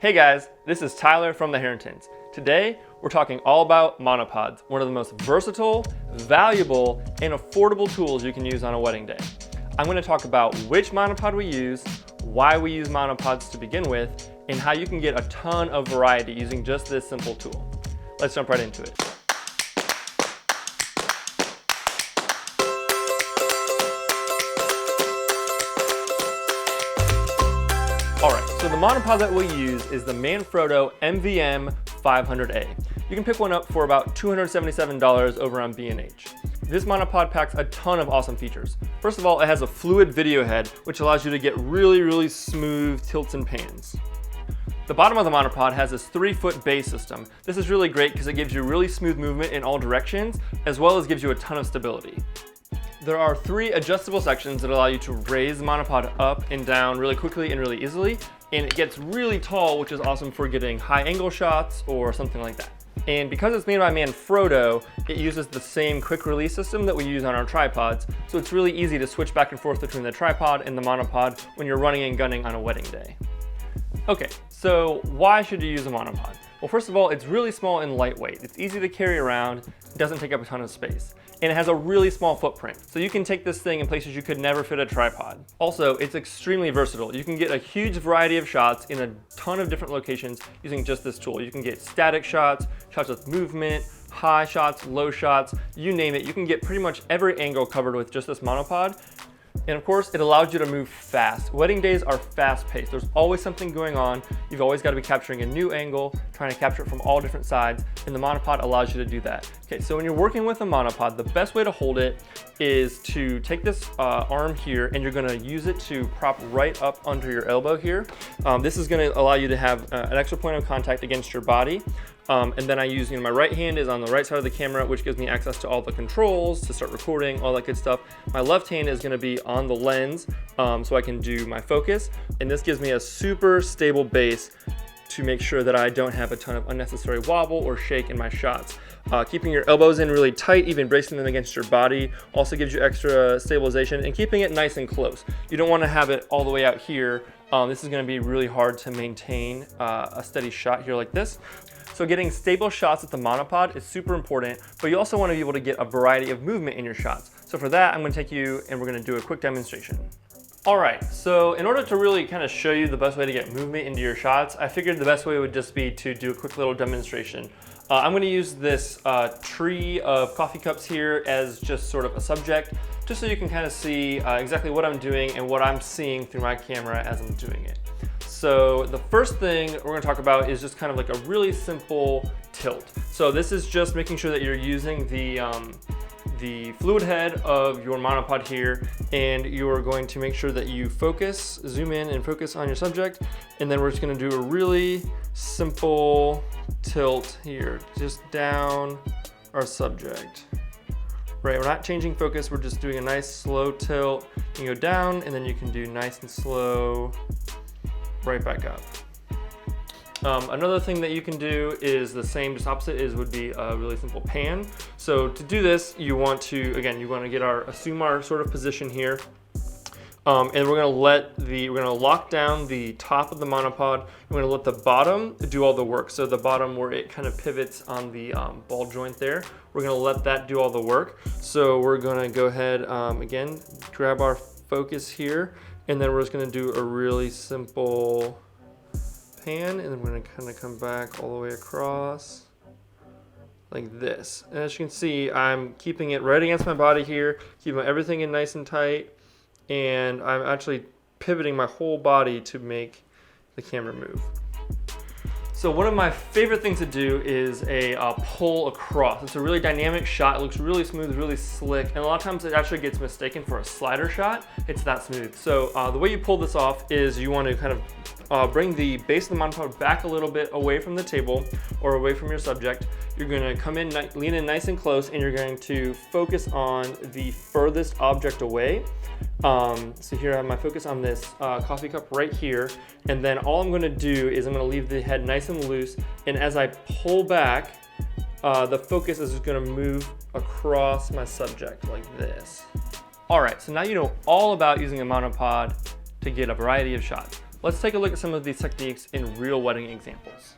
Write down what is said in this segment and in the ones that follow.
Hey guys, this is Tyler from the Herrintons. Today, we're talking all about monopods, one of the most versatile, valuable, and affordable tools you can use on a wedding day. I'm going to talk about which monopod we use, why we use monopods to begin with, and how you can get a ton of variety using just this simple tool. Let's jump right into it. Alright, so the monopod that we'll use is the Manfrotto MVM 500A. You can pick one up for about $277 over on B&H. This monopod packs a ton of awesome features. First of all, it has a fluid video head, which allows you to get really smooth tilts and pans. The bottom of the monopod has this 3-foot base system. This is really great because it gives you really smooth movement in all directions, as well as gives you a ton of stability. There are 3 adjustable sections that allow you to raise the monopod up and down really quickly and really easily, and it gets really tall, which is awesome for getting high angle shots or something like that. And because it's made by Manfrotto, it uses the same quick release system that we use on our tripods, so it's really easy to switch back and forth between the tripod and the monopod when you're running and gunning on a wedding day. Okay, so why should you use a monopod? Well, first of all, it's really small and lightweight. It's easy to carry around, it doesn't take up a ton of space, and it has a really small footprint. So you can take this thing in places you could never fit a tripod. Also, it's extremely versatile. You can get a huge variety of shots in a ton of different locations using just this tool. You can get static shots, shots with movement, high shots, low shots, you name it. You can get pretty much every angle covered with just this monopod. And of course, it allows you to move fast. Wedding days are fast paced. There's always something going on. You've always got to be capturing a new angle, trying to capture it from all different sides, and the monopod allows you to do that. Okay, so when you're working with a monopod, the best way to hold it is to take this arm here, and you're gonna use it to prop right up under your elbow here. This is gonna allow you to have an extra point of contact against your body. And then I use, my right hand is on the right side of the camera, which gives me access to all the controls to start recording, all that good stuff. My left hand is gonna be on the lens, so I can do my focus. And this gives me a super stable base to make sure that I don't have a ton of unnecessary wobble or shake in my shots. Keeping your elbows in really tight, even bracing them against your body, also gives you extra stabilization, and keeping it nice and close. You don't wanna have it all the way out here. This is gonna be really hard to maintain a steady shot here like this. So getting stable shots with the monopod is super important, but you also want to be able to get a variety of movement in your shots. So for that, I'm going to take you and we're going to do a quick demonstration. All right, so in order to really kind of show you the best way to get movement into your shots, I figured the best way would just be to do a quick little demonstration. I'm going to use this tree of coffee cups here as just sort of a subject, just so you can kind of see exactly what I'm doing and what I'm seeing through my camera as I'm doing it. So the first thing we're going to talk about is just kind of like a really simple tilt. So this is just making sure that you're using the fluid head of your monopod here, and you're going to make sure that you focus, zoom in and focus on your subject, and then we're just going to do a really simple tilt here, just down our subject. Right, we're not changing focus, we're just doing a nice slow tilt. You can go down, and then you can do nice and slow right back up. Another thing that you can do is the same, just opposite, would be a really simple pan. So to do this, you want to assume our sort of position here. And we're gonna lock down the top of the monopod. We're gonna let the bottom do all the work. So the bottom where it kind of pivots on the ball joint there, we're gonna let that do all the work. So we're gonna go ahead, again, grab our focus here, and then we're just gonna do a really simple pan, and then we're gonna kind of come back all the way across like this. And as you can see, I'm keeping it right against my body here, keeping everything in nice and tight, and I'm actually pivoting my whole body to make the camera move. So one of my favorite things to do is a pull across. It's a really dynamic shot. It looks really smooth, really slick, and a lot of times it actually gets mistaken for a slider shot. It's that smooth. So the way you pull this off is you want to kind of bring the base of the monopod back a little bit away from the table or away from your subject. You're going to come in, lean in nice and close, and you're going to focus on the furthest object away. So here I have my focus on this coffee cup right here, and then all I'm going to do is I'm going to leave the head nice and loose, and as I pull back, the focus is going to move across my subject like this. All right, so now you know all about using a monopod to get a variety of shots. let's take a look at some of these techniques in real wedding examples.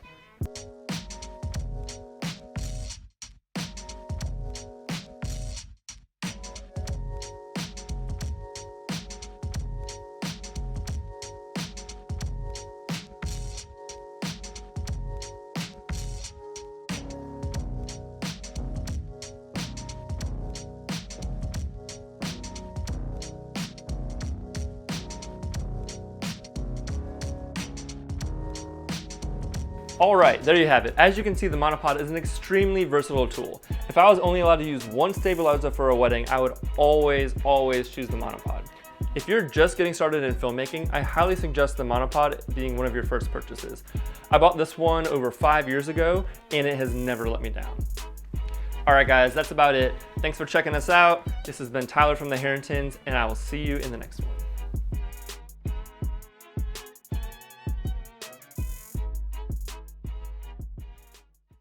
All right, there you have it. As you can see, the Monopod is an extremely versatile tool. If I was only allowed to use one stabilizer for a wedding, I would always choose the Monopod. If you're just getting started in filmmaking, I highly suggest the Monopod being one of your first purchases. I bought this one over 5 years ago, and it has never let me down. All right, guys, that's about it. Thanks for checking us out. This has been Tyler from the Herrintons, and I will see you in the next one.